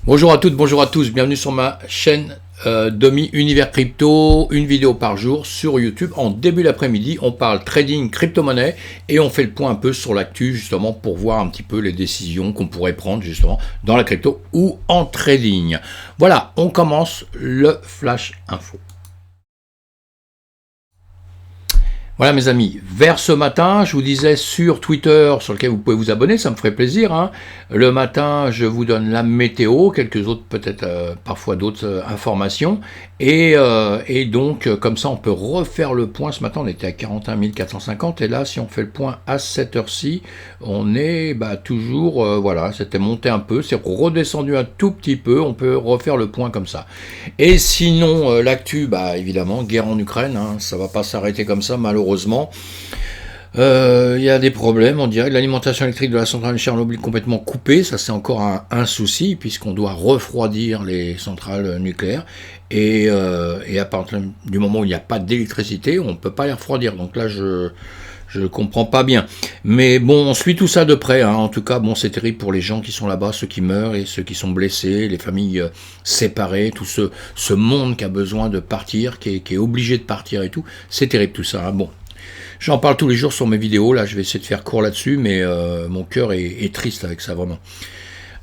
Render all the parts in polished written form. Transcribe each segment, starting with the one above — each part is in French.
Bonjour à toutes, bonjour à tous, bienvenue sur ma chaîne Domi Univers Crypto, une vidéo par jour sur YouTube. En début d'après-midi, on parle trading crypto-monnaie et on fait le point un peu sur l'actu justement pour voir un petit peu les décisions qu'on pourrait prendre justement dans la crypto ou en trading. Voilà, on commence le Flash Info. Voilà mes amis, vers ce matin, je vous disais sur Twitter, sur lequel vous pouvez vous abonner, ça me ferait plaisir. Hein. Le matin, je vous donne la météo, quelques autres, peut-être parfois d'autres informations. Et donc, comme ça, on peut refaire le point. Ce matin, on était à 41 450. Et là, si on fait le point à cette heure-ci, on est toujours, voilà, c'était monté un peu, c'est redescendu un tout petit peu. On peut refaire le point comme ça. Et sinon, l'actu, évidemment, guerre en Ukraine, hein, ça va pas s'arrêter comme ça, malheureusement. Il y a des problèmes, on dirait, l'alimentation électrique de la centrale de Tchernobyl complètement coupée, ça c'est encore un souci, puisqu'on doit refroidir les centrales nucléaires, et à partir du moment où il n'y a pas d'électricité, on ne peut pas les refroidir, donc là je comprends pas bien. Mais bon, on suit tout ça de près, hein. En tout cas, bon, c'est terrible pour les gens qui sont là-bas, ceux qui meurent et ceux qui sont blessés, les familles séparées, tout ce monde qui a besoin de partir, qui est obligé de partir et tout. C'est terrible tout ça, hein. Bon, j'en parle tous les jours sur mes vidéos, là, je vais essayer de faire court là-dessus, mais mon cœur est triste avec ça, vraiment.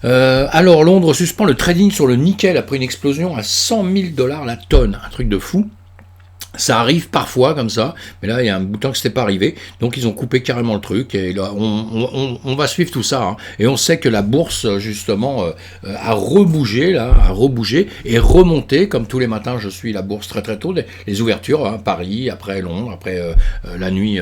Alors, Londres suspend le trading sur le nickel après une explosion à 100 000 $ la tonne, un truc de fou. Ça arrive parfois comme ça, mais là il y a un bout de temps que c'était pas arrivé, donc ils ont coupé carrément le truc, et là on va suivre tout ça, hein. Et on sait que la bourse justement a rebougé et remonté, comme tous les matins je suis la bourse très très tôt, les ouvertures, hein, Paris, après Londres, après la nuit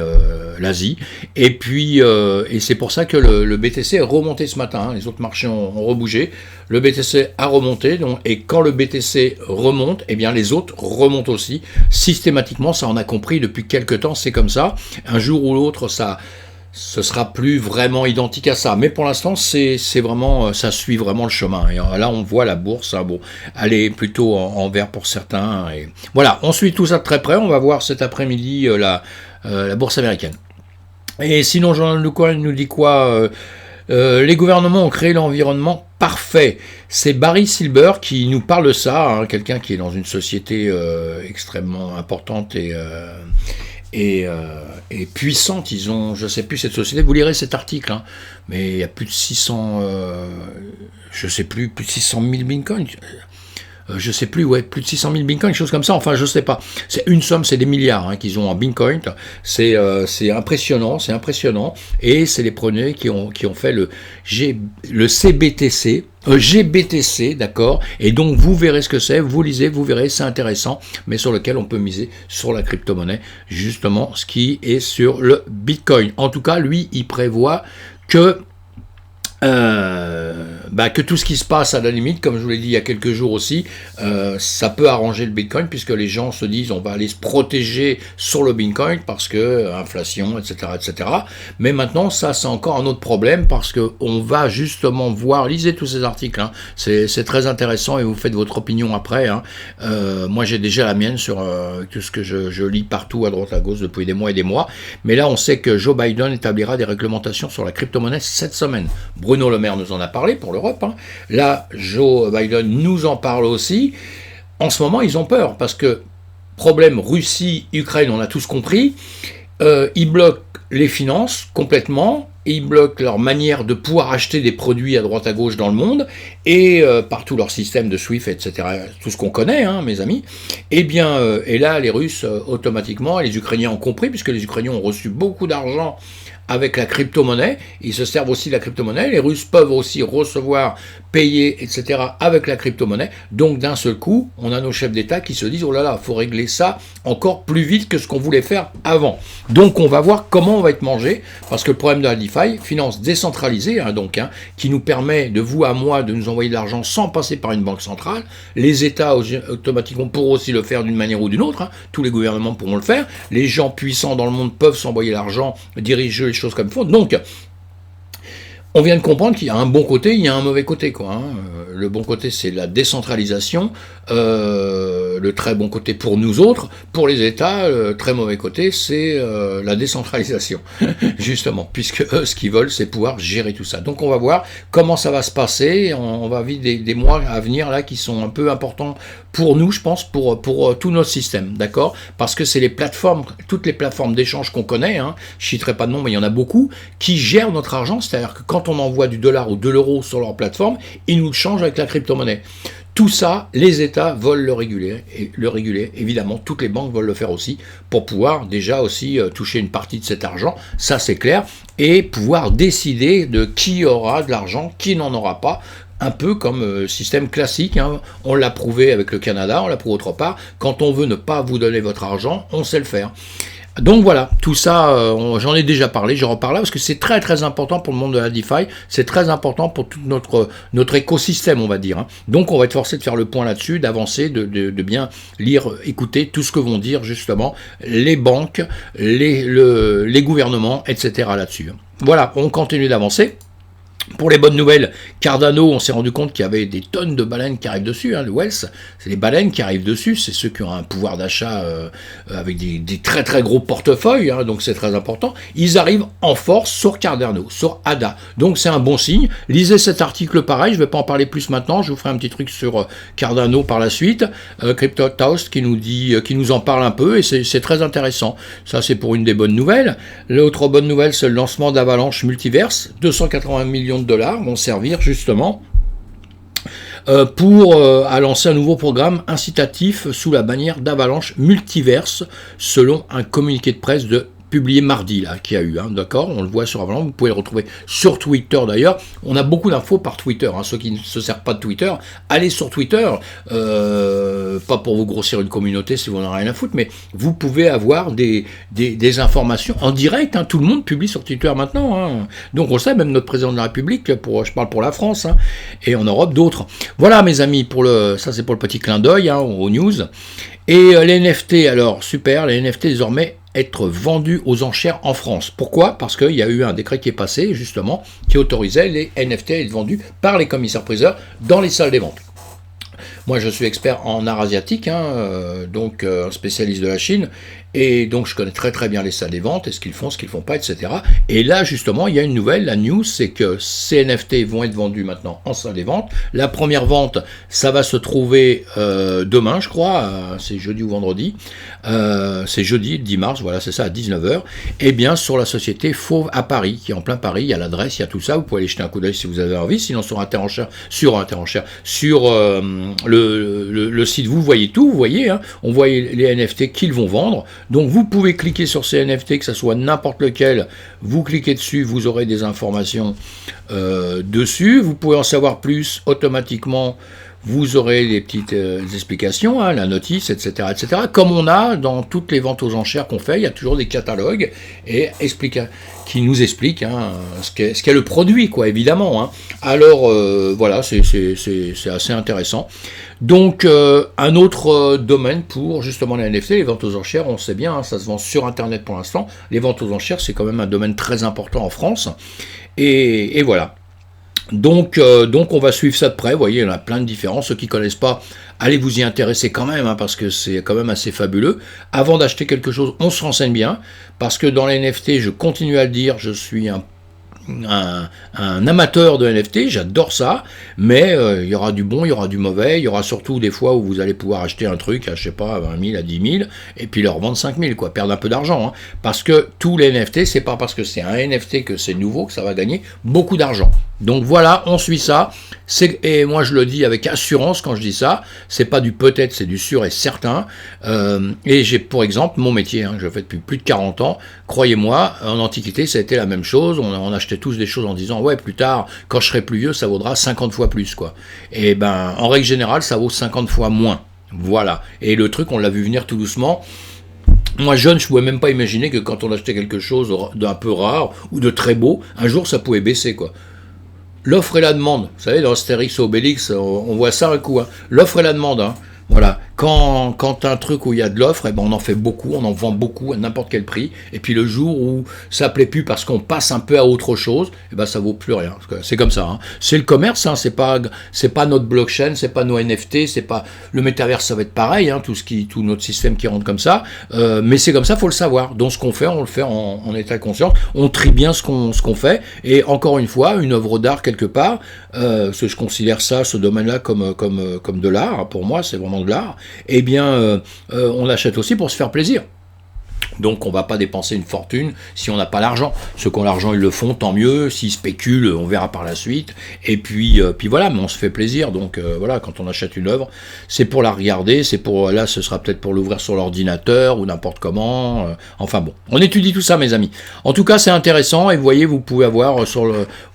l'Asie, et puis et c'est pour ça que le BTC est remonté ce matin, hein. Les autres marchés ont rebougé, le BTC a remonté, donc, et quand le BTC remonte, eh bien les autres remontent aussi, systématiquement, ça on a compris depuis quelques temps, c'est comme ça. Un jour ou l'autre, ce sera plus vraiment identique à ça. Mais pour l'instant, c'est vraiment, ça suit vraiment le chemin. Et là, on voit la bourse, hein, bon, elle est plutôt en vert pour certains. Et voilà, on suit tout ça de très près. On va voir cet après-midi la bourse américaine. Et sinon, Jean-Luc Lecoin nous dit quoi les gouvernements ont créé l'environnement parfait. C'est Barry Silbert qui nous parle de ça, hein, quelqu'un qui est dans une société extrêmement importante et puissante. Ils ont, je sais plus cette société, vous lirez cet article, hein, mais il y a plus de 600, je sais plus de 600 000 bitcoins. Je sais plus, ouais, plus de 600 000 bitcoins, quelque chose comme ça, enfin je sais pas. C'est une somme, c'est des milliards hein, qu'ils ont en bitcoin. C'est impressionnant, et c'est les premiers qui ont fait le CBTC, GBTC, d'accord, et donc vous verrez ce que c'est, vous lisez, vous verrez, c'est intéressant, mais sur lequel on peut miser sur la crypto-monnaie, justement, ce qui est sur le bitcoin. En tout cas, lui, il prévoit que tout ce qui se passe à la limite, comme je vous l'ai dit il y a quelques jours aussi, ça peut arranger le Bitcoin, puisque les gens se disent on va aller se protéger sur le Bitcoin parce que inflation, etc., etc. Mais maintenant, ça c'est encore un autre problème, parce que on va justement voir, lisez tous ces articles, hein, c'est très intéressant, et vous faites votre opinion après, hein. Moi j'ai déjà la mienne sur tout ce que je lis partout à droite à gauche depuis des mois et des mois, mais là on sait que Joe Biden établira des réglementations sur la crypto-monnaie cette semaine. Bruno Le Maire nous en a parlé pour l'Europe, hein. Là, Joe Biden nous en parle aussi. En ce moment, ils ont peur, parce que, problème Russie-Ukraine, on a tous compris, ils bloquent les finances complètement, ils bloquent leur manière de pouvoir acheter des produits à droite à gauche dans le monde, et par tout leur système de SWIFT, etc., tout ce qu'on connaît, hein, mes amis, et là, les Russes, automatiquement, et les Ukrainiens ont compris, puisque les Ukrainiens ont reçu beaucoup d'argent avec la crypto-monnaie, ils se servent aussi de la crypto-monnaie, les Russes peuvent aussi recevoir, payer, etc. avec la crypto-monnaie, donc d'un seul coup, on a nos chefs d'État qui se disent, oh là là, il faut régler ça encore plus vite que ce qu'on voulait faire avant. Donc on va voir comment on va être mangé, parce que le problème de la DeFi, finance décentralisée, hein, qui nous permet de vous à moi de nous envoyer de l'argent sans passer par une banque centrale, les États automatiquement pourront aussi le faire d'une manière ou d'une autre, hein, tous les gouvernements pourront le faire, les gens puissants dans le monde peuvent s'envoyer l'argent, diriger les choses comme il faut. Donc, on vient de comprendre qu'il y a un bon côté, il y a un mauvais côté, quoi, hein. Le bon côté, c'est la décentralisation. le très bon côté pour nous autres. Pour les États, le très mauvais côté, c'est la décentralisation, justement, puisque eux, ce qu'ils veulent, c'est pouvoir gérer tout ça. Donc on va voir comment ça va se passer. On va vivre des mois à venir là qui sont un peu importants pour nous, je pense, pour tout notre système, d'accord? Parce que c'est les plateformes, toutes les plateformes d'échange qu'on connaît, hein, je citerai pas de nom, mais il y en a beaucoup, qui gèrent notre argent, c'est-à-dire que quand on envoie du dollar ou de l'euro sur leur plateforme, ils nous le changent avec la crypto-monnaie. Tout ça, les États veulent le réguler, évidemment, toutes les banques veulent le faire aussi, pour pouvoir déjà aussi toucher une partie de cet argent, ça c'est clair, et pouvoir décider de qui aura de l'argent, qui n'en aura pas, un peu comme système classique, hein. On l'a prouvé avec le Canada, on l'a prouvé autre part, quand on veut ne pas vous donner votre argent, on sait le faire. Donc voilà, tout ça, j'en ai déjà parlé, je reparle là, parce que c'est très très important pour le monde de la DeFi, c'est très important pour tout notre écosystème, on va dire, hein. Donc on va être forcé de faire le point là-dessus, d'avancer, de bien lire, écouter tout ce que vont dire justement les banques, les gouvernements, etc. là-dessus. Voilà, on continue d'avancer. Pour les bonnes nouvelles, Cardano, on s'est rendu compte qu'il y avait des tonnes de baleines qui arrivent dessus, hein, le Wells, c'est les baleines qui arrivent dessus, c'est ceux qui ont un pouvoir d'achat avec des très très gros portefeuilles, hein, donc c'est très important. Ils arrivent en force sur Cardano, sur ADA, donc c'est un bon signe. Lisez cet article pareil, je ne vais pas en parler plus maintenant, je vous ferai un petit truc sur Cardano par la suite, Crypto Toast qui nous en parle un peu, et c'est très intéressant. Ça c'est pour une des bonnes nouvelles. L'autre bonne nouvelle, c'est le lancement d'Avalanche Multiverse, 280 millions de dollars vont servir justement pour lancer un nouveau programme incitatif sous la bannière d'Avalanche Multiverse, selon un communiqué de presse publié mardi, là, qu'il y a eu, hein, d'accord, on le voit sur Avalanche, vous pouvez le retrouver sur Twitter d'ailleurs, on a beaucoup d'infos par Twitter, hein, ceux qui ne se servent pas de Twitter, allez sur Twitter, pas pour vous grossir une communauté si vous n'en avez rien à foutre, mais vous pouvez avoir des informations en direct, hein, tout le monde publie sur Twitter maintenant, hein, donc on le sait, même notre président de la République, je parle pour la France, hein, et en Europe d'autres. Voilà mes amis, ça c'est pour le petit clin d'œil, hein, aux news, et les NFT, alors super, les NFT désormais être vendus aux enchères en France. Pourquoi? Parce qu'il y a eu un décret qui est passé, justement, qui autorisait les NFT à être vendus par les commissaires-priseurs dans les salles des ventes. Moi, je suis expert en art asiatique, hein, donc spécialiste de la Chine, et donc je connais très très bien les salles des ventes, et ce qu'ils font pas, etc. Et là, justement, il y a une nouvelle, la news, c'est que ces NFT vont être vendus maintenant en salle des ventes. La première vente, ça va se trouver demain, je crois, c'est jeudi ou vendredi, c'est jeudi, 10 mars, voilà, c'est ça, à 19h, et bien sur la société Fauve à Paris, qui est en plein Paris, il y a l'adresse, il y a tout ça, vous pouvez aller jeter un coup d'œil si vous avez envie, sinon sur le site, vous voyez tout, vous voyez, hein, on voit les NFT qu'ils vont vendre, donc vous pouvez cliquer sur ces NFT, que ce soit n'importe lequel, vous cliquez dessus, vous aurez des informations dessus, vous pouvez en savoir plus automatiquement, vous aurez les petites explications, hein, la notice, etc., etc. Comme on a dans toutes les ventes aux enchères qu'on fait, il y a toujours des catalogues qui nous expliquent, hein, ce qu'est le produit, quoi, évidemment, hein. Alors voilà, c'est assez intéressant. Donc un autre domaine pour justement les NFT, les ventes aux enchères, on sait bien, hein, ça se vend sur Internet pour l'instant. Les ventes aux enchères, c'est quand même un domaine très important en France. Et voilà. Donc on va suivre ça de près, vous voyez, il y en a plein de différents, ceux qui ne connaissent pas, allez vous y intéresser quand même, hein, parce que c'est quand même assez fabuleux. Avant d'acheter quelque chose, on se renseigne bien, parce que dans les NFT, je continue à le dire, je suis un amateur de NFT, j'adore ça, mais il y aura du bon, il y aura du mauvais, il y aura surtout des fois où vous allez pouvoir acheter un truc à, je sais pas, à 20 000, à 10 000, et puis le revendre 5 000, quoi, perdre un peu d'argent, hein, parce que tous les NFT, c'est pas parce que c'est un NFT que c'est nouveau que ça va gagner beaucoup d'argent. Donc voilà, on suit ça, et moi je le dis avec assurance quand je dis ça, c'est pas du peut-être, c'est du sûr et certain, et j'ai pour exemple mon métier, hein, je le fais depuis plus de 40 ans, croyez-moi, en Antiquité ça a été la même chose, on achetait tous des choses en disant ouais plus tard, quand je serai plus vieux, ça vaudra 50 fois plus, quoi. Et ben en règle générale ça vaut 50 fois moins, voilà, et le truc on l'a vu venir tout doucement. Moi jeune, je pouvais même pas imaginer que quand on achetait quelque chose d'un peu rare ou de très beau, un jour ça pouvait baisser, quoi. L'offre et la demande, vous savez, dans Astérix et Obélix, on voit ça un coup, hein. L'offre et la demande, hein. Voilà. quand un truc où il y a de l'offre, eh ben on en fait beaucoup, on en vend beaucoup à n'importe quel prix. Et puis le jour où ça plaît plus parce qu'on passe un peu à autre chose, eh ben ça vaut plus rien. C'est comme ça. Hein. C'est le commerce, hein. C'est pas notre blockchain, c'est pas nos NFT, c'est pas le métavers, ça va être pareil. Hein, tout notre système qui rentre comme ça. Mais c'est comme ça, faut le savoir. Donc ce qu'on fait, on le fait en état conscient. On trie bien ce qu'on fait. Et encore une fois, une œuvre d'art quelque part. Je considère ça, ce domaine-là, comme de l'art. Pour moi, c'est vraiment de l'art. Eh bien, on l'achète aussi pour se faire plaisir. Donc on ne va pas dépenser une fortune si on n'a pas l'argent. Ceux qui ont l'argent, ils le font, tant mieux. S'ils spéculent, on verra par la suite. Et puis voilà, mais on se fait plaisir. Donc voilà, quand on achète une œuvre, c'est pour la regarder, là ce sera peut-être pour l'ouvrir sur l'ordinateur ou n'importe comment. Enfin bon, on étudie tout ça, mes amis. En tout cas, c'est intéressant. Et vous voyez, vous pouvez avoir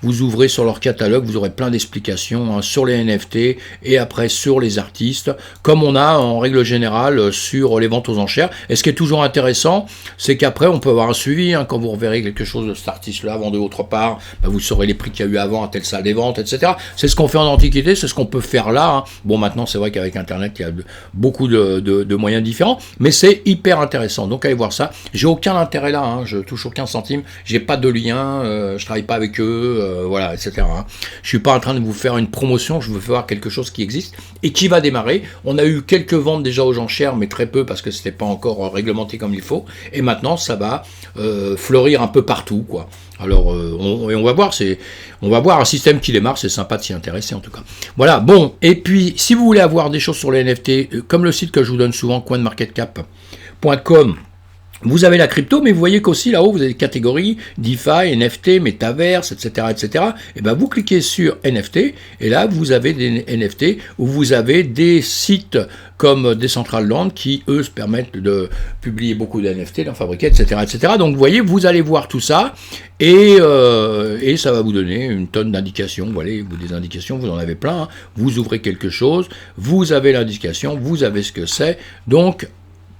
vous ouvrez sur leur catalogue, vous aurez plein d'explications sur les NFT et après sur les artistes, comme on a en règle générale sur les ventes aux enchères. Et ce qui est toujours intéressant, c'est qu'après on peut avoir un suivi, hein, quand vous reverrez quelque chose de cet artiste-là vendu autre part, vous saurez les prix qu'il y a eu avant à telle salle des ventes, etc. C'est ce qu'on fait en Antiquité, c'est ce qu'on peut faire là. Hein. Bon, maintenant c'est vrai qu'avec Internet il y a beaucoup de moyens différents, mais c'est hyper intéressant. Donc allez voir ça. J'ai aucun intérêt là, hein. Je touche aucun centime, j'ai pas de lien, je travaille pas avec eux, voilà, etc. Hein. Je suis pas en train de vous faire une promotion, je veux faire quelque chose qui existe et qui va démarrer. On a eu quelques ventes déjà aux enchères, mais très peu parce que c'était pas encore réglementé comme il faut. Et maintenant, ça va fleurir un peu partout, quoi. Alors, on va voir, on va voir un système qui démarre, c'est sympa de s'y intéresser en tout cas. Voilà, bon, et puis, si vous voulez avoir des choses sur les NFT, comme le site que je vous donne souvent, coinmarketcap.com, vous avez la crypto, mais vous voyez qu'aussi là-haut, vous avez des catégories, DeFi, NFT, Metaverse, etc., etc. Et ben vous cliquez sur NFT, et là, vous avez des NFT, où vous avez des sites comme Decentraland, qui, eux, se permettent de publier beaucoup de NFT, d'en fabriquer, etc., etc. Donc, vous voyez, vous allez voir tout ça, et ça va vous donner une tonne d'indications. Voilà, des indications, vous en avez plein. Hein. Vous ouvrez quelque chose, vous avez l'indication, vous avez ce que c'est. Donc,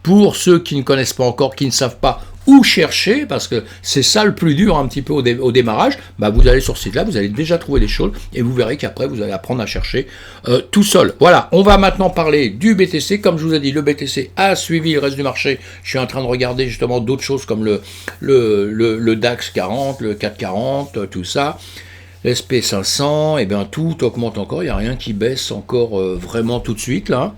pour ceux qui ne connaissent pas encore, qui ne savent pas où chercher, parce que c'est ça le plus dur un petit peu au démarrage, vous allez sur ce site-là, vous allez déjà trouver des choses, et vous verrez qu'après, vous allez apprendre à chercher tout seul. Voilà, on va maintenant parler du BTC. Comme je vous ai dit, le BTC a suivi le reste du marché. Je suis en train de regarder justement d'autres choses comme le DAX 40, le CAC 40, tout ça. L'SP 500, et bien tout augmente encore, il n'y a rien qui baisse encore vraiment tout de suite, là.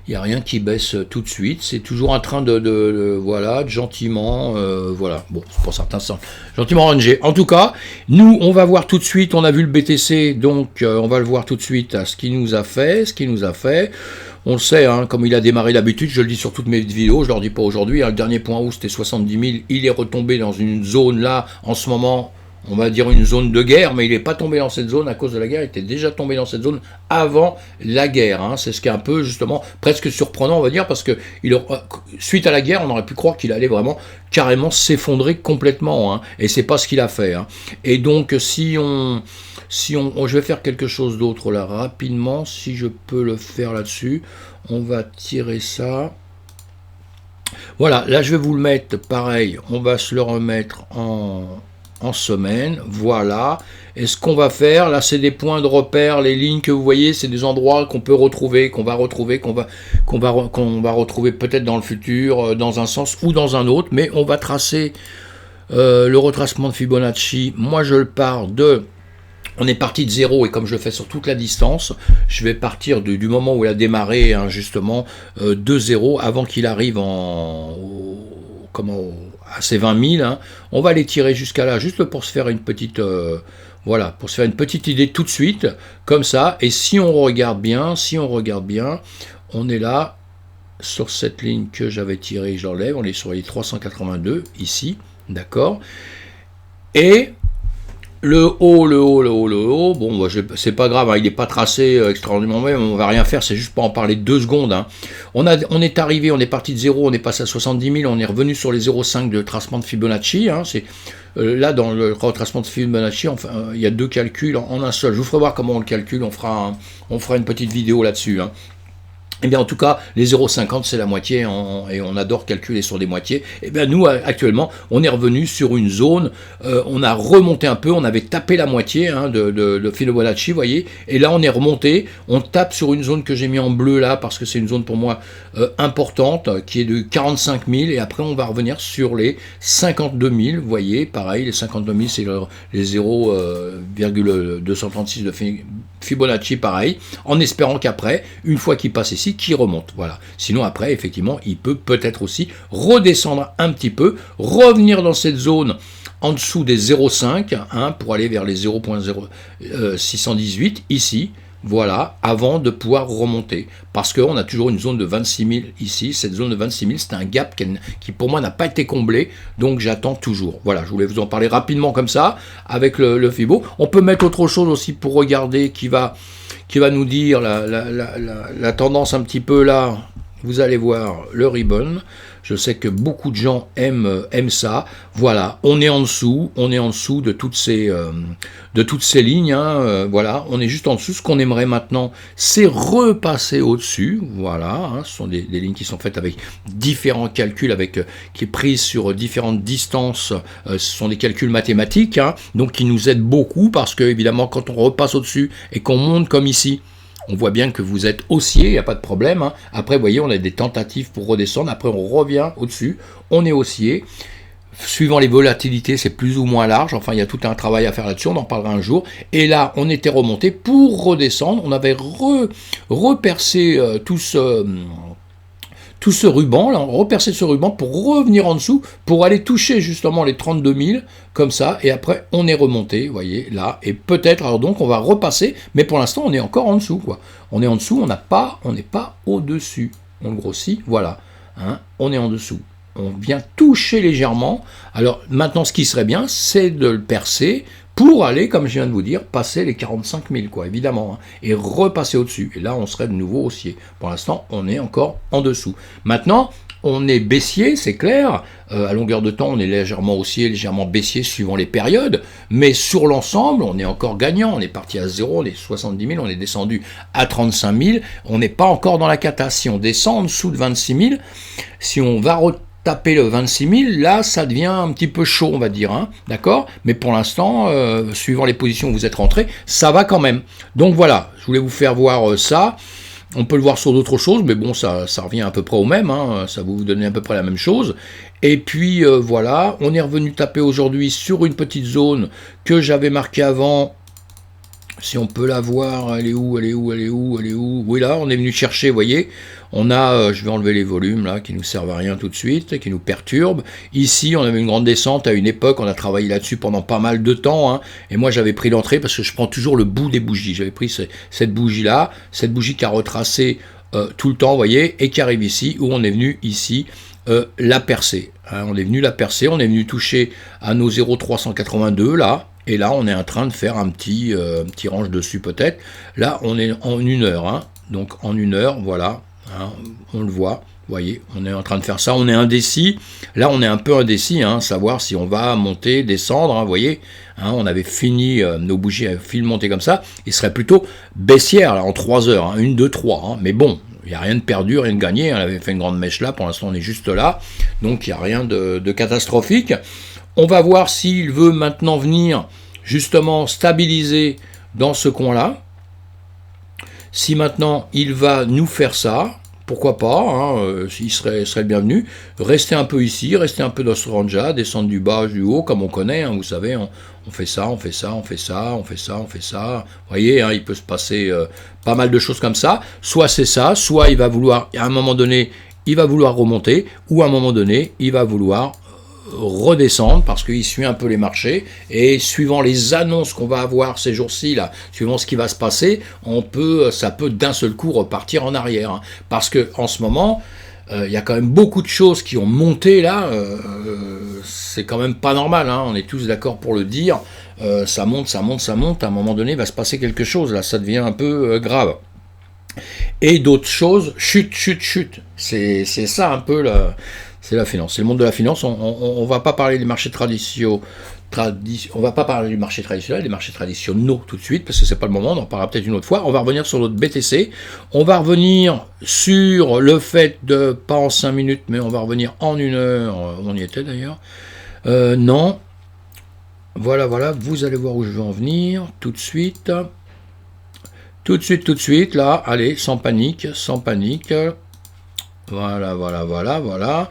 Il n'y a rien qui baisse tout de suite, c'est toujours en train de gentiment, voilà, bon, pour certains sens, gentiment rangé. En tout cas, nous, on va voir tout de suite, on a vu le BTC, donc on va le voir tout de suite à ce qu'il nous a fait, On le sait, hein, comme il a démarré d'habitude, je le dis sur toutes mes vidéos, je ne leur dis pas aujourd'hui, hein, le dernier point haut c'était 70 000, il est retombé dans une zone là, en ce moment, on va dire une zone de guerre, mais il n'est pas tombé dans cette zone à cause de la guerre, il était déjà tombé dans cette zone avant la guerre. Hein. C'est ce qui est un peu, justement, presque surprenant, on va dire, parce que suite à la guerre, on aurait pu croire qu'il allait vraiment carrément s'effondrer complètement, hein, et c'est pas ce qu'il a fait. Hein. Et donc, je vais faire quelque chose d'autre là, rapidement, si je peux le faire là-dessus, on va tirer ça. Voilà, là je vais vous le mettre, pareil, on va se le remettre en semaine, voilà. Et ce qu'on va faire, là c'est des points de repère, les lignes que vous voyez, c'est des endroits qu'on peut retrouver, qu'on va retrouver peut-être dans le futur, dans un sens ou dans un autre, mais on va tracer le retracement de Fibonacci. Moi je le pars on est parti de 0 et comme je le fais sur toute la distance, je vais partir du moment où il a démarré, hein, justement, de 0 avant qu'il arrive à ces 20 000, hein. On va les tirer jusqu'à là, juste pour se faire une petite, pour se faire une petite idée tout de suite, comme ça. Et si on regarde bien, on est là sur cette ligne que j'avais tirée, je l'enlève, on est sur les 382 ici, d'accord. Et le haut, bon, c'est pas grave, hein, il n'est pas tracé extraordinairement même, on va rien faire, c'est juste pour en parler 2 secondes. Hein. On est arrivé, on est parti de 0, on est passé à 70 000, on est revenu sur les 0,5 de tracement de Fibonacci. Hein, c'est là, dans le retracement de Fibonacci, enfin, il y a 2 calculs en un seul. Je vous ferai voir comment on le calcule, on fera une petite vidéo là-dessus. Hein. Eh bien, en tout cas, les 0,50, c'est la moitié, et on adore calculer sur des moitiés. Eh bien, nous, actuellement, on est revenu sur une zone, on a remonté un peu, on avait tapé la moitié de Fibonacci, vous voyez, et là, on est remonté, on tape sur une zone que j'ai mis en bleu là, parce que c'est une zone pour moi importante, qui est de 45 000, et après, on va revenir sur les 52 000, vous voyez, pareil, les 52 000, c'est les 0,236 de Fibonacci, pareil, en espérant qu'après, une fois qu'il passe ici, qu'il remonte, voilà. Sinon, après, effectivement, il peut peut-être aussi redescendre un petit peu, revenir dans cette zone en dessous des 0,5, pour aller vers les 0,0618, ici, voilà, avant de pouvoir remonter. Parce qu'on a toujours une zone de 26 000 ici. Cette zone de 26 000, c'est un gap qui pour moi n'a pas été comblé. Donc j'attends toujours. Voilà, je voulais vous en parler rapidement comme ça, avec le Fibo. On peut mettre autre chose aussi pour regarder qui va nous dire la tendance un petit peu là. Vous allez voir le ribbon. Je sais que beaucoup de gens aiment ça. Voilà, on est en dessous de toutes ces lignes. Voilà, on est juste en dessous. Ce qu'on aimerait maintenant, c'est repasser au-dessus. Voilà, ce sont des lignes qui sont faites avec différents calculs, qui est prise sur différentes distances. Ce sont des calculs mathématiques, donc qui nous aident beaucoup parce que évidemment, quand on repasse au-dessus et qu'on monte comme ici, on voit bien que vous êtes haussier, il n'y a pas de problème. Après, vous voyez, on a des tentatives pour redescendre. Après, on revient au-dessus. On est haussier. Suivant les volatilités, c'est plus ou moins large. Enfin, il y a tout un travail à faire là-dessus. On en parlera un jour. Et là, on était remonté pour redescendre. On avait repercé tout ce ruban, là, on reperçait ce ruban pour revenir en dessous, pour aller toucher justement les 32 000, comme ça, et après on est remonté, vous voyez, là, et peut-être, alors donc on va repasser, mais pour l'instant on est encore en dessous, quoi. On est en dessous, on n'est pas au-dessus, on le grossit, voilà, on est en dessous. On vient toucher légèrement, alors maintenant ce qui serait bien, c'est de le percer, pour aller, comme je viens de vous dire, passer les 45 000, quoi, évidemment, et repasser au-dessus. Et là, on serait de nouveau haussier. Pour l'instant, on est encore en dessous. Maintenant, on est baissier, c'est clair. À longueur de temps, on est légèrement haussier, légèrement baissier, suivant les périodes. Mais sur l'ensemble, on est encore gagnant. On est parti à 0, on est 70 000, on est descendu à 35 000. On n'est pas encore dans la cata. Si on descend en dessous de 26 000, si on va taper le 26 000, là ça devient un petit peu chaud, on va dire, d'accord, mais pour l'instant, suivant les positions où vous êtes rentré, ça va quand même. Donc voilà, je voulais vous faire voir ça. On peut le voir sur d'autres choses, mais bon, ça revient à peu près au même, ça va vous donner à peu près la même chose. Et puis voilà, on est revenu taper aujourd'hui sur une petite zone que j'avais marquée avant. Si on peut la voir, elle est où? Oui, là, on est venu chercher, vous voyez, on a, je vais enlever les volumes, là, qui nous servent à rien tout de suite, qui nous perturbent. Ici, on avait une grande descente à une époque, on a travaillé là-dessus pendant pas mal de temps, et moi, j'avais pris l'entrée parce que je prends toujours le bout des bougies. J'avais pris cette bougie-là, cette bougie qui a retracé tout le temps, vous voyez, et qui arrive ici, où on est venu ici la percer. On est venu la percer, on est venu toucher à nos 0,382, là. Et là, on est en train de faire un petit range dessus peut-être. Là, on est en 1 heure. Donc, en 1 heure, voilà. On le voit. Vous voyez, on est en train de faire ça. On est indécis. Là, on est un peu indécis. Savoir si on va monter, descendre. Vous voyez, on avait fini, nos bougies avaient fini de monter comme ça. Il serait plutôt baissière, là, en 3 heures. 1, 2, 3. Mais bon, il n'y a rien de perdu, rien de gagné. On avait fait une grande mèche là. Pour l'instant, on est juste là. Donc, il n'y a rien de catastrophique. On va voir s'il veut maintenant venir justement stabiliser dans ce coin-là. Si maintenant il va nous faire ça, pourquoi pas, il serait le bienvenu. Rester un peu ici, rester un peu dans ce range-là, descendre du bas, du haut, comme on connaît, vous savez, on fait ça, on fait ça, on fait ça, on fait ça, on fait ça. Vous voyez, il peut se passer pas mal de choses comme ça. Soit c'est ça, soit il va vouloir, à un moment donné, il va vouloir remonter, ou à un moment donné, il va vouloir redescendre parce qu'il suit un peu les marchés et suivant les annonces qu'on va avoir ces jours-ci là, suivant ce qui va se passer, ça peut d'un seul coup repartir en arrière, parce que en ce moment il y a quand même beaucoup de choses qui ont monté là, c'est quand même pas normal, on est tous d'accord pour le dire, ça monte, à un moment donné il va se passer quelque chose là, ça devient un peu grave. Et d'autres choses, chute, c'est ça un peu c'est la finance, c'est le monde de la finance. On va pas parler des marchés on va pas parler du marché traditionnel, des marchés traditionnels tout de suite, parce que c'est pas le moment, on en parlera peut-être une autre fois. On va revenir sur notre BTC, on va revenir sur le fait de, pas en 5 minutes, mais on va revenir en 1 heure, on y était d'ailleurs. Non, voilà, vous allez voir où je veux en venir, tout de suite, là, allez, sans panique, Voilà.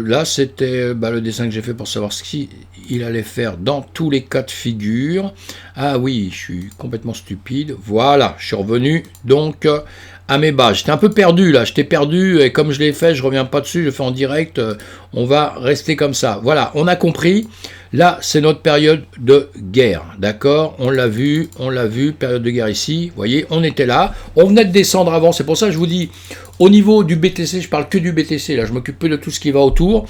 Là, c'était le dessin que j'ai fait pour savoir ce qu'il allait faire dans tous les cas de figure. Ah oui, je suis complètement stupide. Voilà, je suis revenu donc à mes bases. J'étais un peu perdu là, et comme je l'ai fait, je reviens pas dessus, je fais en direct. On va rester comme ça. Voilà, on a compris. Là, c'est notre période de guerre, d'accord? On l'a vu, période de guerre ici. Vous voyez, on était là. On venait de descendre avant, c'est pour ça que je vous dis, au niveau du BTC, je parle que du BTC, là, je m'occupe peu de tout ce qui va autour.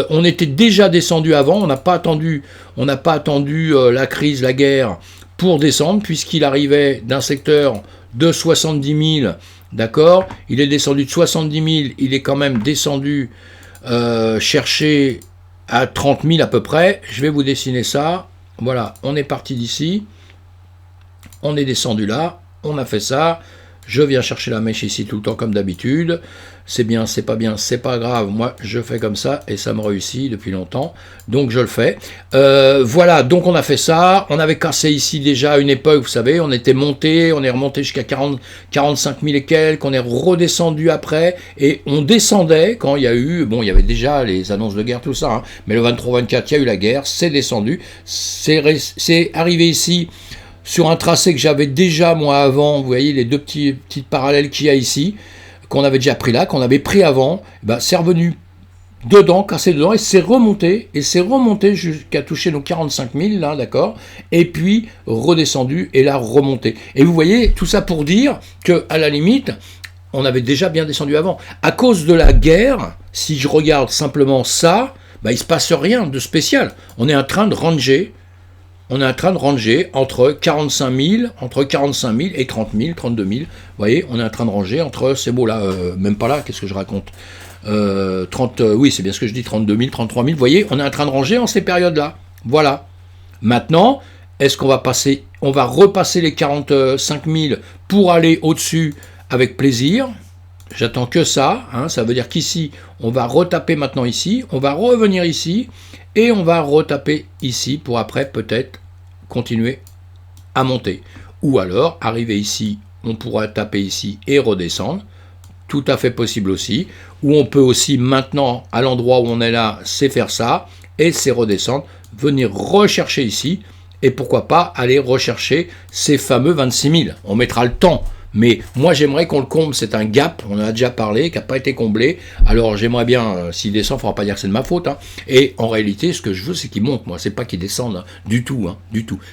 On était déjà descendu avant, on n'a pas attendu la crise, la guerre pour descendre, puisqu'il arrivait d'un secteur de 70 000, d'accord? Il est descendu de 70 000, il est quand même descendu chercher à 30 000 à peu près. Je vais vous dessiner ça. Voilà, on est parti d'ici. On est descendu là. On a fait ça. Je viens chercher la mèche ici tout le temps comme d'habitude. C'est bien, c'est pas bien, c'est pas grave. Moi, je fais comme ça et ça me réussit depuis longtemps. Donc, je le fais. Voilà, donc on a fait ça. On avait cassé ici déjà à une époque, vous savez. On était monté, on est remonté jusqu'à 45 000 et quelques. On est redescendu après. Et on descendait quand il y a eu... Bon, il y avait déjà les annonces de guerre, tout ça. Hein, mais le 23-24, il y a eu la guerre. C'est descendu. C'est arrivé ici sur un tracé que j'avais déjà moi avant. Vous voyez les deux petites parallèles qu'il y a ici, qu'on avait déjà pris là, qu'on avait pris avant. C'est revenu dedans, cassé dedans, et c'est remonté jusqu'à toucher nos 45 000 là, d'accord, et puis redescendu et là remonté. Et vous voyez tout ça pour dire que à la limite on avait déjà bien descendu avant. À cause de la guerre, si je regarde simplement ça, il se passe rien de spécial. On est en train de ranger. On est en train de ranger entre 45 000 et 30 000, 32 000. Vous voyez, on est en train de ranger entre ces mots-là, même pas là, qu'est-ce que je raconte 30, oui, c'est bien ce que je dis, 32 000, 33 000. Vous voyez, on est en train de ranger en ces périodes-là. Voilà. Maintenant, est-ce qu'on va passer, on va repasser les 45 000 pour aller au-dessus avec plaisir? J'attends que ça, hein, ça veut dire qu'ici, on va retaper maintenant ici, on va revenir ici, et on va retaper ici pour après peut-être continuer à monter. Ou alors, arriver ici, on pourra taper ici et redescendre, tout à fait possible aussi. Ou on peut aussi maintenant, à l'endroit où on est là, c'est faire ça, et c'est redescendre, venir rechercher ici, et pourquoi pas aller rechercher ces fameux 26 000. On mettra le temps. Mais moi j'aimerais qu'on le comble, c'est un gap, on en a déjà parlé, qui n'a pas été comblé, alors j'aimerais bien, s'il descend, il ne faudra pas dire que c'est de ma faute, hein. Et en réalité, ce que je veux, c'est qu'il monte, moi, c'est pas qu'il descende, hein, du tout.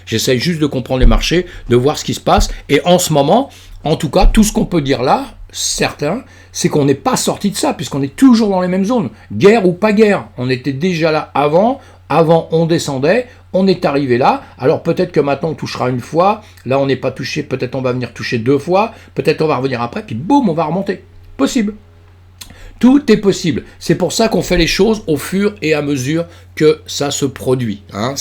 J'essaye juste de comprendre les marchés, de voir ce qui se passe, et en ce moment, en tout cas, tout ce qu'on peut dire là, certain, c'est qu'on n'est pas sorti de ça, puisqu'on est toujours dans les mêmes zones, guerre ou pas guerre, on était déjà là avant on descendait, on est arrivé là, alors peut-être que maintenant on touchera une fois, là on n'est pas touché, peut-être on va venir toucher 2 fois, peut-être on va revenir après, puis boum, on va remonter. Possible. Tout est possible. C'est pour ça qu'on fait les choses au fur et à mesure que ça se produit. Hein.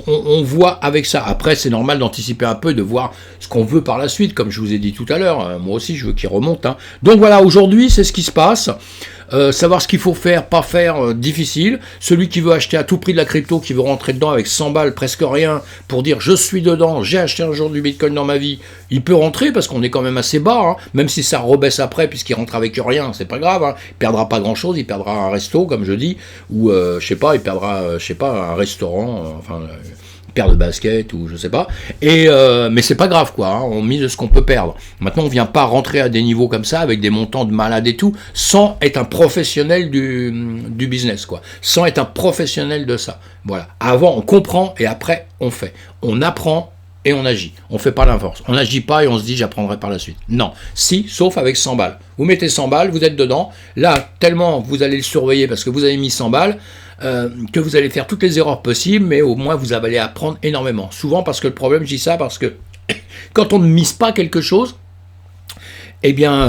On voit avec ça. Après, c'est normal d'anticiper un peu, de voir ce qu'on veut par la suite, comme je vous ai dit tout à l'heure. Moi aussi, je veux qu'il remonte. Hein. Donc voilà, aujourd'hui, c'est ce qui se passe. Savoir ce qu'il faut faire, pas faire, difficile. Celui qui veut acheter à tout prix de la crypto, qui veut rentrer dedans avec 100 balles, presque rien, pour dire je suis dedans, j'ai acheté un jour du Bitcoin dans ma vie, il peut rentrer parce qu'on est quand même assez bas, hein, même si ça rebaisse après puisqu'il rentre avec rien, c'est pas grave, hein, il perdra pas grand chose, il perdra un resto comme je dis, ou je sais pas, il perdra un restaurant, une paire de baskets ou je sais pas, mais c'est pas grave quoi, hein, on mise ce qu'on peut perdre. Maintenant on vient pas rentrer à des niveaux comme ça avec des montants de malade et tout, sans être un professionnel du business quoi, sans être un professionnel de ça. Voilà, avant on comprend et après on fait, on apprend et on agit. On fait pas l'inverse. On n'agit pas et on se dit j'apprendrai par la suite. Non. Si, sauf avec 100 balles. Vous mettez 100 balles, vous êtes dedans. Là, tellement vous allez le surveiller parce que vous avez mis 100 balles, que vous allez faire toutes les erreurs possibles, mais au moins vous allez apprendre énormément. Souvent parce que le problème, je dis ça parce que quand on ne mise pas quelque chose, eh bien,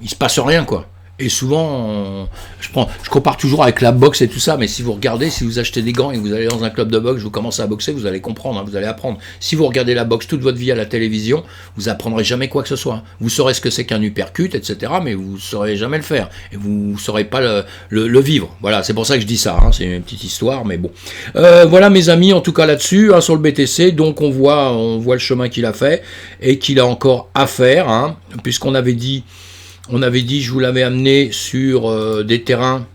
il se passe rien quoi. Et souvent, je compare toujours avec la boxe et tout ça, mais si vous regardez, si vous achetez des gants et que vous allez dans un club de boxe, vous commencez à boxer, vous allez comprendre, hein, vous allez apprendre. Si vous regardez la boxe toute votre vie à la télévision, vous apprendrez jamais quoi que ce soit. Vous saurez ce que c'est qu'un uppercut, etc., mais vous saurez jamais le faire. Et vous saurez pas le vivre. Voilà, c'est pour ça que je dis ça, hein, c'est une petite histoire, mais bon. Voilà mes amis, en tout cas là-dessus, hein, sur le BTC, donc on voit le chemin qu'il a fait et qu'il a encore à faire, hein, puisqu'on avait dit, je vous l'avais amené sur des terrains.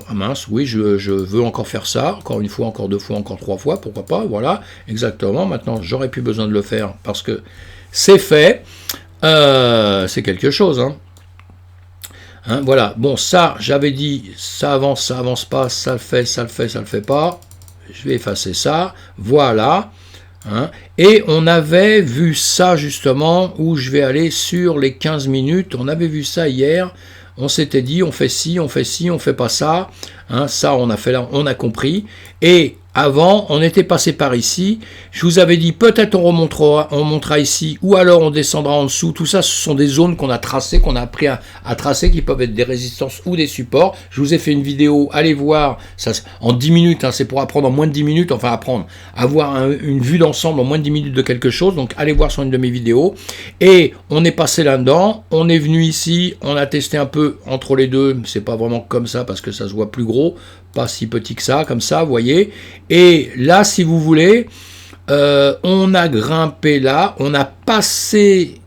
Ah mince, oui, je veux encore faire ça, encore une fois, encore deux fois, encore trois fois, pourquoi pas, voilà, exactement. Maintenant, j'aurais plus besoin de le faire parce que c'est fait. C'est quelque chose, hein. Voilà, bon, ça, j'avais dit, ça avance pas, ça le fait pas. Je vais effacer ça, voilà. Hein. Et on avait vu ça justement, où je vais aller sur les 15 minutes, on avait vu ça hier, on s'était dit on fait ci, on fait pas ça, hein, ça on a fait là, on a compris, et avant on était passé par ici, je vous avais dit peut-être on montera ici, ou alors on descendra en dessous, tout ça ce sont des zones qu'on a tracées, qu'on a appris à tracer, qui peuvent être des résistances ou des supports. Je vous ai fait une vidéo, allez voir, ça, en 10 minutes, hein, c'est pour apprendre en moins de 10 minutes, enfin apprendre, avoir une vue d'ensemble en moins de 10 minutes de quelque chose, donc allez voir sur une de mes vidéos, et on est passé là-dedans, on est venu ici, on a testé un peu entre les deux, c'est pas vraiment comme ça, parce que ça se voit plus gros, pas si petit que ça, comme ça, vous voyez, et là, si vous voulez, on a grimpé là, on a passé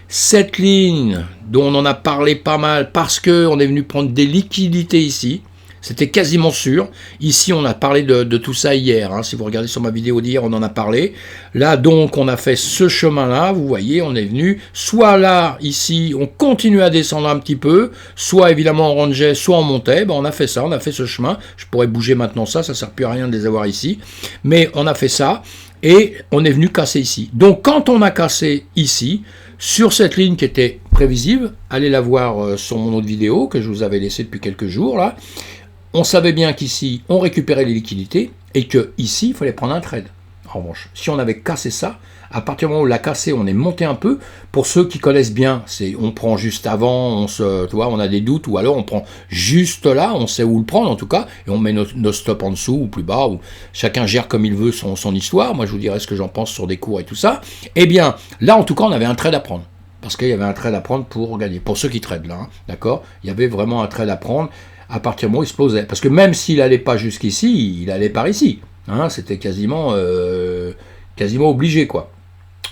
cette ligne dont on en a parlé pas mal, parce qu'on est venu prendre des liquidités ici, c'était quasiment sûr. Ici, on a parlé de tout ça hier. Hein. Si vous regardez sur ma vidéo d'hier, on en a parlé. Là, donc, on a fait ce chemin-là. Vous voyez, on est venu. Soit là, ici, on continue à descendre un petit peu. Soit, évidemment, on rangeait, soit on montait. Ben, on a fait ça, on a fait ce chemin. Je pourrais bouger maintenant ça. Ça ne sert plus à rien de les avoir ici. Mais on a fait ça. Et on est venu casser ici. Donc, quand on a cassé ici, sur cette ligne qui était prévisible, allez la voir sur mon autre vidéo que je vous avais laissé depuis quelques jours, là. On savait bien qu'ici, on récupérait les liquidités et qu'ici, il fallait prendre un trade. En revanche, si on avait cassé ça, à partir du moment où on l'a cassé, on est monté un peu. Pour ceux qui connaissent bien, on prend juste avant, on a des doutes, ou alors on prend juste là, on sait où le prendre en tout cas, et on met nos stops en dessous ou plus bas, ou chacun gère comme il veut son histoire. Moi, je vous dirai ce que j'en pense sur des cours et tout ça. Eh bien, là, en tout cas, on avait un trade à prendre. Parce qu'il y avait un trade à prendre pour gagner. Pour ceux qui tradent là, hein, d'accord ? Il y avait vraiment un trade à prendre. À partir du moment où il se posait. Parce que même s'il n'allait pas jusqu'ici, il allait par ici. Hein, c'était quasiment obligé, quoi.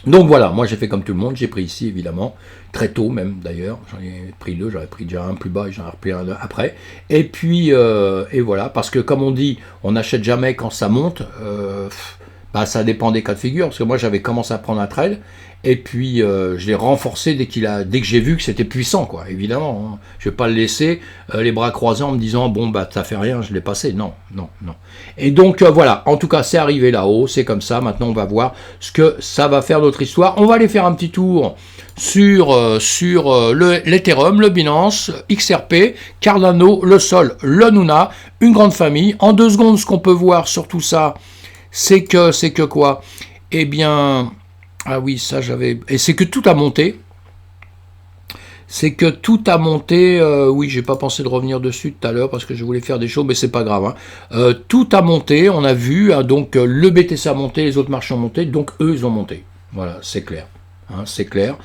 Donc voilà, moi j'ai fait comme tout le monde, j'ai pris ici évidemment, très tôt même d'ailleurs, j'en ai pris deux, j'avais pris déjà un plus bas et j'en ai repris un après. Et puis, et voilà, parce que comme on dit, on n'achète jamais quand ça monte, ça dépend des cas de figure, parce que moi j'avais commencé à prendre un trade, et puis je l'ai renforcé dès que j'ai vu que c'était puissant, quoi, évidemment. Hein. Je ne vais pas le laisser les bras croisés en me disant, bon, ça fait rien, je l'ai passé. Non. Et donc, voilà, en tout cas, c'est arrivé là-haut, c'est comme ça. Maintenant, on va voir ce que ça va faire notre histoire. On va aller faire un petit tour sur l'Ethereum, le Binance, XRP, Cardano, le Sol, le Luna, une grande famille. En 2 secondes, ce qu'on peut voir sur tout ça, c'est que quoi ? Eh bien... Ah oui, ça j'avais... Et c'est que tout a monté. Oui, j'ai pas pensé de revenir dessus tout à l'heure parce que je voulais faire des choses, mais c'est pas grave. Hein. Tout a monté, on a vu, hein, donc le BTC a monté, les autres marchés ont monté, donc eux, ils ont monté. Voilà, c'est clair. Hein, c'est clair.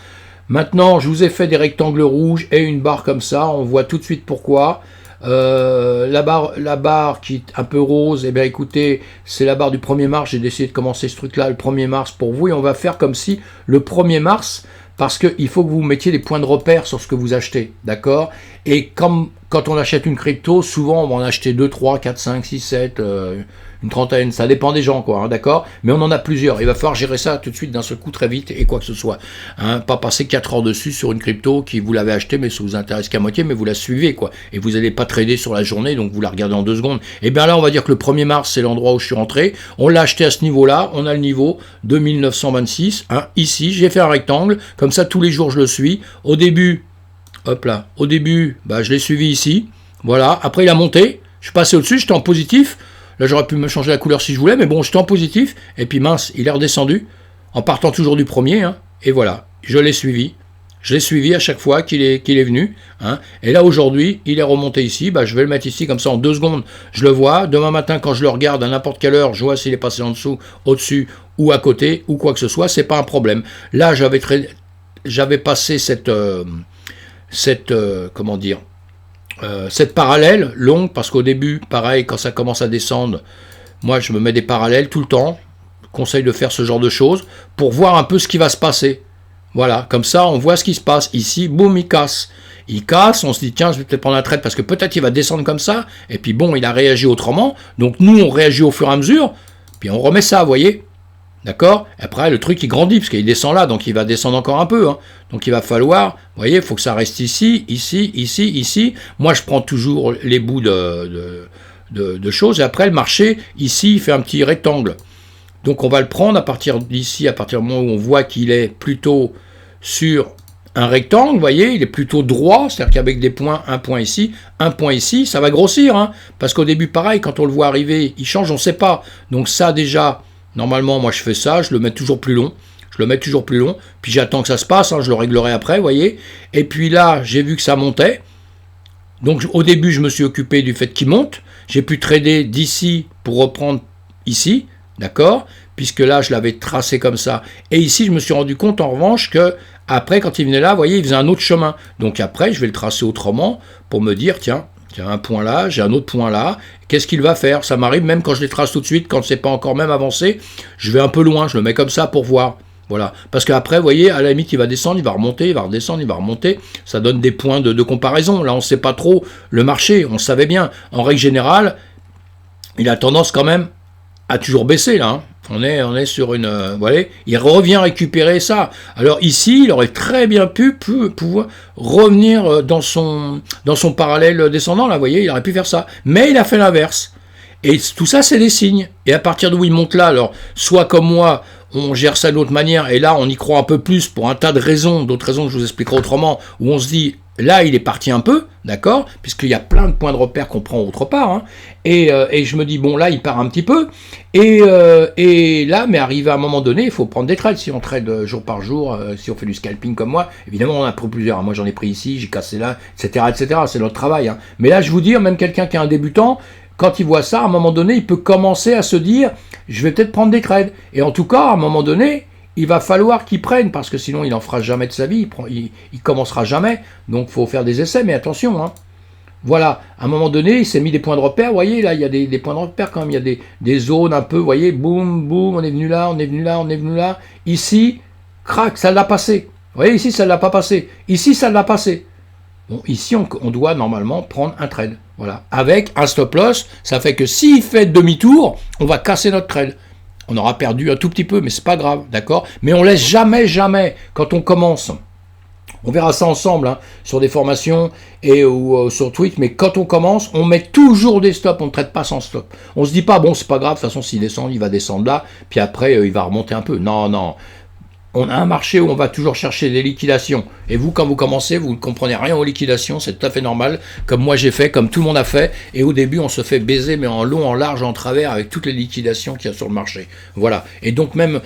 Maintenant, je vous ai fait des rectangles rouges et une barre comme ça, on voit tout de suite pourquoi. La barre qui est un peu rose, eh bien écoutez, c'est la barre du 1er mars, j'ai décidé de commencer ce truc là le 1er mars pour vous, et on va faire comme si le 1er mars, parce qu'il faut que vous mettiez les points de repère sur ce que vous achetez, d'accord? Et comme quand on achète une crypto, souvent on va en acheter 2, 3, 4, 5, 6, 7, une trentaine, ça dépend des gens, quoi, hein, d'accord? Mais on en a plusieurs, il va falloir gérer ça tout de suite d'un seul coup très vite et quoi que ce soit. Hein, pas passer 4 heures dessus sur une crypto qui vous l'avez acheté mais ça vous intéresse qu'à moitié, mais vous la suivez, quoi. Et vous n'allez pas trader sur la journée, donc vous la regardez en 2 secondes. Et bien là, on va dire que le 1er mars, c'est l'endroit où je suis rentré. On l'a acheté à ce niveau-là, on a le niveau 2926. Hein, ici, j'ai fait un rectangle, comme ça tous les jours je le suis. Au début, je l'ai suivi ici. Voilà, après il a monté, je suis passé au-dessus, j'étais en positif. Là, j'aurais pu me changer la couleur si je voulais, mais bon, j'étais en positif. Et puis mince, il est redescendu, en partant toujours du premier. Hein, et voilà, je l'ai suivi. Je l'ai suivi à chaque fois qu'il est venu. Hein. Et là, aujourd'hui, il est remonté ici. Bah, je vais le mettre ici, comme ça, en 2 secondes, je le vois. Demain matin, quand je le regarde, à n'importe quelle heure, je vois s'il est passé en dessous, au-dessus, ou à côté, ou quoi que ce soit. C'est pas un problème. Là, j'avais passé cette parallèle longue, parce qu'au début, pareil, quand ça commence à descendre, moi, je me mets des parallèles tout le temps. Conseille de faire ce genre de choses pour voir un peu ce qui va se passer. Voilà, comme ça, on voit ce qui se passe. Ici, boum, il casse. Il casse, on se dit, tiens, je vais peut-être prendre un trade parce que peut-être il va descendre comme ça. Et puis bon, il a réagi autrement. Donc nous, on réagit au fur et à mesure. Puis on remet ça, vous voyez. D'accord. Après, le truc, il grandit parce qu'il descend là. Donc il va descendre encore un peu. Hein. Donc il va falloir, vous voyez, il faut que ça reste ici, ici, ici, ici. Moi, je prends toujours les bouts de choses. Et après, le marché, ici, il fait un petit rectangle. Donc on va le prendre à partir d'ici, à partir du moment où on voit qu'il est plutôt sur un rectangle, vous voyez, il est plutôt droit, c'est-à-dire qu'avec des points, un point ici, ça va grossir, hein, parce qu'au début, pareil, quand on le voit arriver, il change, on ne sait pas. Donc ça déjà, normalement, moi je fais ça, je le mets toujours plus long, puis j'attends que ça se passe, hein, je le réglerai après, vous voyez. Et puis là, j'ai vu que ça montait, donc au début, je me suis occupé du fait qu'il monte, j'ai pu trader d'ici pour reprendre ici, d'accord, puisque là, je l'avais tracé comme ça. Et ici, je me suis rendu compte, en revanche, que après, quand il venait là, vous voyez, il faisait un autre chemin. Donc après, je vais le tracer autrement pour me dire, tiens, j'ai un point là, j'ai un autre point là. Qu'est-ce qu'il va faire? Ça m'arrive même quand je les trace tout de suite, quand c'est pas encore même avancé, je vais un peu loin, je le mets comme ça pour voir. Voilà. Parce qu'après, vous voyez, à la limite, il va descendre, il va remonter, il va redescendre, il va remonter. Ça donne des points de comparaison. Là, on ne sait pas trop le marché, on savait bien. En règle générale, il a tendance quand même a toujours baissé là, hein. On est sur une... vous voyez, il revient récupérer ça. Alors ici, il aurait très bien pu pouvoir revenir dans son parallèle descendant, là, vous voyez, il aurait pu faire ça. Mais il a fait l'inverse. Et tout ça, c'est des signes. Et à partir d'où il monte là, alors, soit comme moi, on gère ça d'une autre manière, et là, on y croit un peu plus pour un tas de raisons, d'autres raisons que je vous expliquerai autrement, où on se dit... Là, il est parti un peu, d'accord, puisqu'il y a plein de points de repère qu'on prend autre part, hein, et je me dis, bon, là, il part un petit peu, et là, mais arrivé à un moment donné, il faut prendre des trades, si on trade jour par jour, si on fait du scalping comme moi, évidemment, on en a pris plusieurs, moi j'en ai pris ici, j'ai cassé là, etc., c'est notre travail, hein. Mais là, je vous dis, même quelqu'un qui est un débutant, quand il voit ça, à un moment donné, il peut commencer à se dire, je vais peut-être prendre des trades, et en tout cas, à un moment donné, il va falloir qu'il prenne, parce que sinon il n'en fera jamais de sa vie, il commencera jamais, donc il faut faire des essais, mais attention, hein. Voilà, à un moment donné, il s'est mis des points de repère, vous voyez, là, il y a des points de repère quand même, il y a des zones un peu, vous voyez, boum, boum, on est venu là, on est venu là, on est venu là, ici, crac, ça l'a passé, vous voyez, ici, ça ne l'a pas passé, ici, ça l'a passé. Bon, ici, on doit normalement prendre un trade, voilà, avec un stop loss, ça fait que s'il fait demi-tour, on va casser notre trade. On aura perdu un tout petit peu, mais c'est pas grave, d'accord? Mais on laisse jamais, quand on commence, on verra ça ensemble, hein, sur des formations ou sur Twitch, mais quand on commence, on met toujours des stops, on ne traite pas sans stop. On se dit pas, bon, c'est pas grave, de toute façon, s'il descend, il va descendre là, puis après, il va remonter un peu. Non. On a un marché où on va toujours chercher des liquidations. Et vous, quand vous commencez, vous ne comprenez rien aux liquidations, c'est tout à fait normal, comme moi j'ai fait, comme tout le monde a fait. Et au début, on se fait baiser, mais en long, en large, en travers, avec toutes les liquidations qu'il y a sur le marché. Voilà. Et donc même,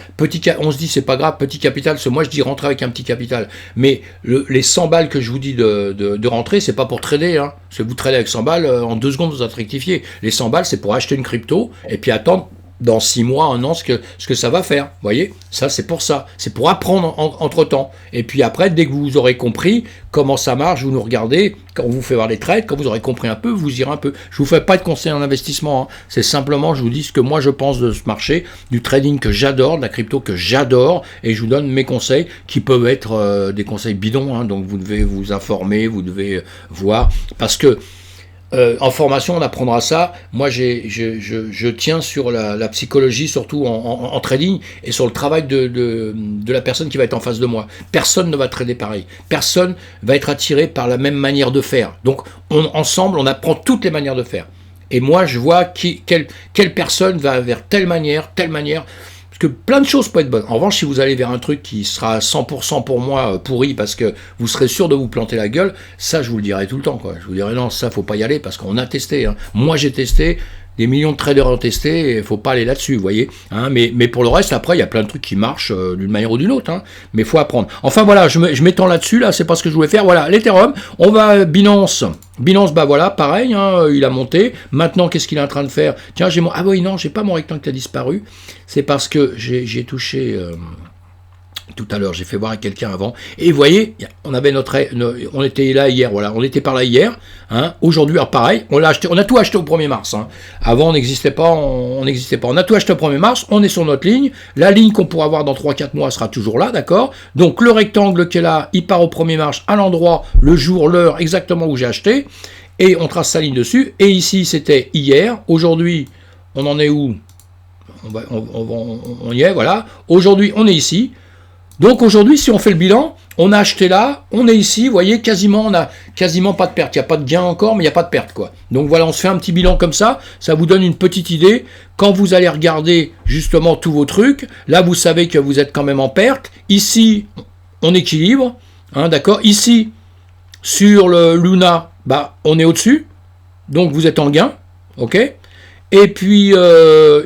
on se dit, c'est pas grave, petit capital, parce que moi je dis rentrer avec un petit capital. Mais les 100 balles que je vous dis de rentrer, c'est pas pour trader, hein. Parce que vous tradez avec 100 balles, en 2 secondes, vous êtes rectifié. Les 100 balles, c'est pour acheter une crypto, et puis attendre dans 6 mois, 1 an, ce que ça va faire. Vous voyez, ça, c'est pour ça. C'est pour apprendre entre-temps. Et puis après, dès que vous aurez compris comment ça marche, vous nous regardez, quand on vous fait voir les trades, quand vous aurez compris un peu, vous irez un peu. Je vous fais pas de conseils en investissement, hein. C'est simplement, je vous dis ce que moi je pense de ce marché, du trading que j'adore, de la crypto que j'adore, et je vous donne mes conseils qui peuvent être des conseils bidons, hein. Donc vous devez vous informer, vous devez voir, parce que en formation, on apprendra ça. Moi, je tiens sur la psychologie, surtout en trading, et sur le travail de la personne qui va être en face de moi. Personne ne va trader pareil. Personne va être attiré par la même manière de faire. Donc, ensemble, on apprend toutes les manières de faire. Et moi, je vois quelle personne va vers telle manière, parce que plein de choses peuvent être bonnes. En revanche, si vous allez vers un truc qui sera 100% pour moi pourri, parce que vous serez sûr de vous planter la gueule, ça, je vous le dirai tout le temps, quoi. Je vous dirai non, ça, faut pas y aller, parce qu'on a testé, hein. Moi, j'ai testé, des millions de traders ont testé, il faut pas aller là-dessus, vous voyez. Hein, mais pour le reste, après, il y a plein de trucs qui marchent d'une manière ou d'une autre. Hein, mais il faut apprendre. Enfin voilà, je m'étends là-dessus, là, c'est pas ce que je voulais faire. Voilà, l'Ethereum, on va Binance. Binance, bah voilà, pareil, hein, il a monté. Maintenant, qu'est-ce qu'il est en train de faire? Tiens, ah oui, non, j'ai pas mon rectangle qui a disparu. C'est parce que j'ai touché... tout à l'heure, j'ai fait voir à quelqu'un avant. Et vous voyez, on était là hier, voilà, on était par là hier. Hein. Aujourd'hui, alors pareil, on a tout acheté au 1er mars. Hein. Avant, on n'existait pas, on n'existait pas. On a tout acheté au 1er mars, on est sur notre ligne. La ligne qu'on pourra avoir dans 3-4 mois sera toujours là, d'accord? Donc le rectangle qui est là, il part au 1er mars à l'endroit, le jour, l'heure, exactement où j'ai acheté. Et on trace sa ligne dessus. Et ici, c'était hier. Aujourd'hui, on en est où? On y est, voilà. Aujourd'hui, on est ici. Donc aujourd'hui, si on fait le bilan, on a acheté là, on est ici, vous voyez, on a quasiment pas de perte. Il n'y a pas de gain encore, mais il n'y a pas de perte, quoi. Donc voilà, on se fait un petit bilan comme ça vous donne une petite idée. Quand vous allez regarder justement tous vos trucs, là vous savez que vous êtes quand même en perte. Ici, on équilibre, hein, d'accord. Ici, sur le Luna, bah on est au-dessus, donc vous êtes en gain, ok. Et puis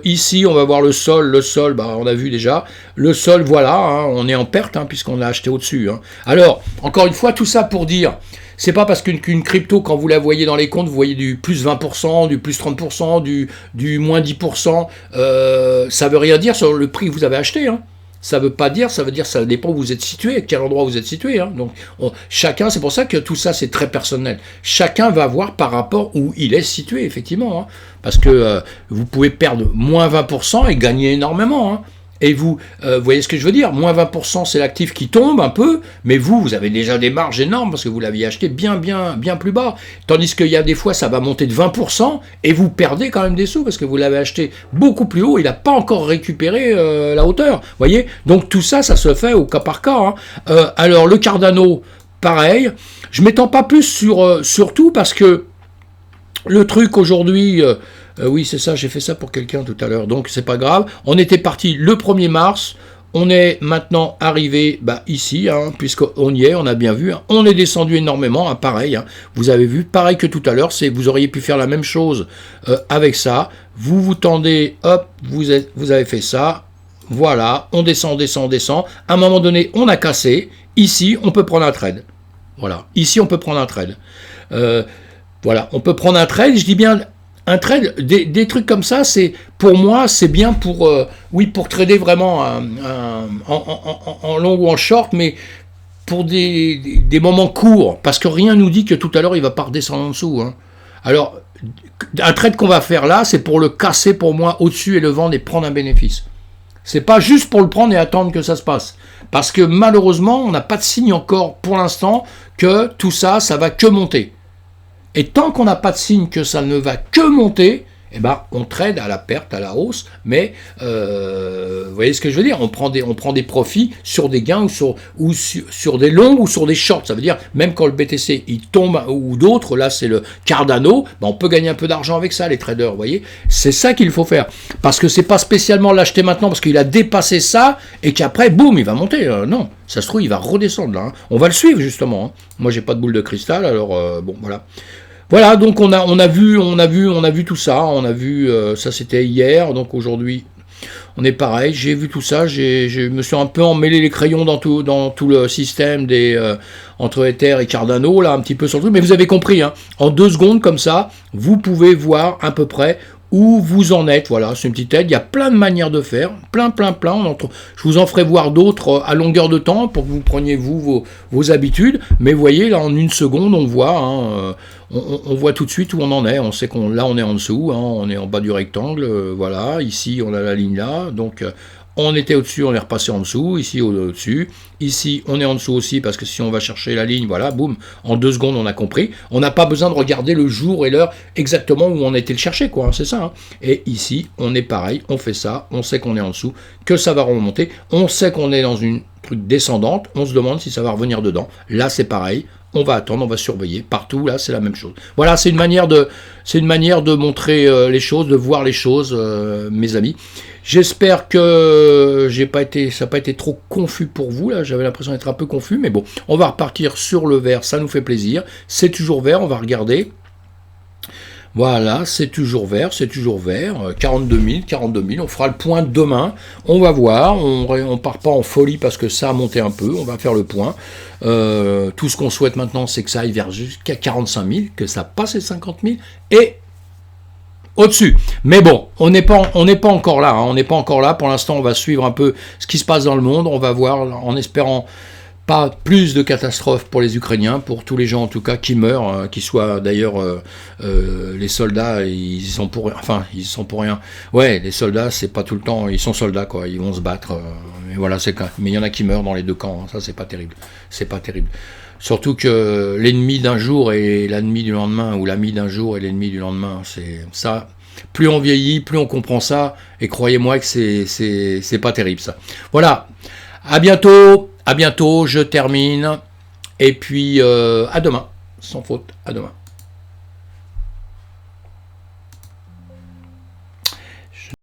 ici, on va voir le sol, bah, on a vu déjà, le sol, voilà, hein, on est en perte, hein, puisqu'on l'a acheté au-dessus. Hein. Alors, encore une fois, tout ça pour dire, c'est pas parce qu'une crypto, quand vous la voyez dans les comptes, vous voyez du plus 20%, du plus 30%, du moins 10%, ça veut rien dire sur le prix que vous avez acheté, hein. Ça veut pas dire, ça veut dire ça dépend où vous êtes situé, à quel endroit vous êtes situé. Hein. Donc chacun, c'est pour ça que tout ça c'est très personnel. Chacun va voir par rapport où il est situé, effectivement. Hein. Parce que vous pouvez perdre moins 20% et gagner énormément. Hein. Et vous voyez ce que je veux dire? Moins 20%, c'est l'actif qui tombe un peu, mais vous avez déjà des marges énormes parce que vous l'aviez acheté bien plus bas. Tandis qu'il y a des fois, ça va monter de 20% et vous perdez quand même des sous parce que vous l'avez acheté beaucoup plus haut, il n'a pas encore récupéré la hauteur. Voyez? Donc tout ça, ça se fait au cas par cas. Hein. Alors le Cardano, pareil. Je ne m'étends pas plus sur tout parce que le truc aujourd'hui... oui, c'est ça, j'ai fait ça pour quelqu'un tout à l'heure, donc c'est pas grave. On était parti le 1er mars, on est maintenant arrivé ici, hein, puisqu'on y est, on a bien vu. Hein. On est descendu énormément, hein, pareil, hein, vous avez vu, pareil que tout à l'heure, vous auriez pu faire la même chose avec ça. Vous vous tendez, hop, vous avez fait ça, voilà, on descend. À un moment donné, on a cassé. Ici, on peut prendre un trade. Voilà, ici, on peut prendre un trade. Voilà, on peut prendre un trade, je dis bien... Un trade, des trucs comme ça, c'est pour moi, c'est bien pour trader vraiment en long ou en short, mais pour des moments courts, parce que rien nous dit que tout à l'heure il va pas redescendre en dessous. Hein. Alors, un trade qu'on va faire là, c'est pour le casser pour moi au-dessus et le vendre et prendre un bénéfice. C'est pas juste pour le prendre et attendre que ça se passe, parce que malheureusement, on n'a pas de signe encore pour l'instant que tout ça, ça va que monter. Et tant qu'on n'a pas de signe que ça ne va que monter, eh ben, on trade à la perte, à la hausse, mais vous voyez ce que je veux dire, on prend des profits sur des gains ou sur des longs ou sur des shorts. Ça veut dire, même quand le BTC il tombe ou d'autres, là c'est le Cardano, ben, on peut gagner un peu d'argent avec ça, les traders, vous voyez. C'est ça qu'il faut faire. Parce que c'est pas spécialement l'acheter maintenant parce qu'il a dépassé ça et qu'après, boum, il va monter. Non, ça se trouve, il va redescendre là. Hein. On va le suivre justement. Hein. Moi, j'ai pas de boule de cristal, alors bon, voilà. Voilà, donc on a vu tout ça, on a vu, ça c'était hier, donc aujourd'hui on est pareil, j'ai vu tout ça, je me suis un peu emmêlé les crayons dans tout le système entre Ether et Cardano, là un petit peu sur le truc, mais vous avez compris, hein, en 2 secondes comme ça, vous pouvez voir à peu près où vous en êtes, voilà, c'est une petite aide, il y a plein de manières de faire, plein, je vous en ferai voir d'autres à longueur de temps pour que vous preniez vos habitudes, mais vous voyez, là en 1 seconde, on voit, hein, on voit tout de suite où on en est, on sait là on est en dessous, hein, on est en bas du rectangle, voilà, ici on a la ligne là, donc on était au-dessus, on est repassé en dessous, ici au-dessus, ici on est en dessous aussi, parce que si on va chercher la ligne, voilà, boum, en 2 secondes on a compris, on n'a pas besoin de regarder le jour et l'heure exactement où on était le chercher, quoi, hein, c'est ça, hein. Et ici, on est pareil, on fait ça, on sait qu'on est en dessous, que ça va remonter, on sait qu'on est dans une truc descendante, on se demande si ça va revenir dedans, là c'est pareil, on va attendre, on va surveiller, partout, là c'est la même chose. Voilà, c'est une manière de montrer les choses, de voir les choses, mes amis. J'espère que ça n'a pas été trop confus pour vous, là, j'avais l'impression d'être un peu confus, mais bon, on va repartir sur le vert, ça nous fait plaisir, c'est toujours vert, on va regarder. Voilà, c'est toujours vert, c'est toujours vert. 42 000, 42 000. On fera le point demain. On va voir. On part pas en folie parce que ça a monté un peu. On va faire le point. Tout ce qu'on souhaite maintenant, c'est que ça aille vers jusqu'à 45 000, que ça passe les 50 000 et au-dessus. Mais bon, on n'est pas encore là. Hein. On n'est pas encore là. Pour l'instant, on va suivre un peu ce qui se passe dans le monde. On va voir, en espérant pas plus de catastrophes pour les Ukrainiens, pour tous les gens en tout cas qui meurent, qui soient d'ailleurs les soldats, ils y sont pour rien. Enfin, ils y sont pour rien. Ouais, les soldats, c'est pas tout le temps, ils sont soldats quoi, ils vont se battre. Et voilà, c'est quand. Mais il y en a qui meurent dans les deux camps. Hein. Ça, c'est pas terrible. C'est pas terrible. Surtout que l'ennemi d'un jour et l'ennemi du lendemain, ou l'ami d'un jour et l'ennemi du lendemain, c'est ça. Plus on vieillit, plus on comprend ça. Et croyez-moi que c'est pas terrible ça. Voilà. À bientôt, je termine. Et puis à demain, sans faute, à demain.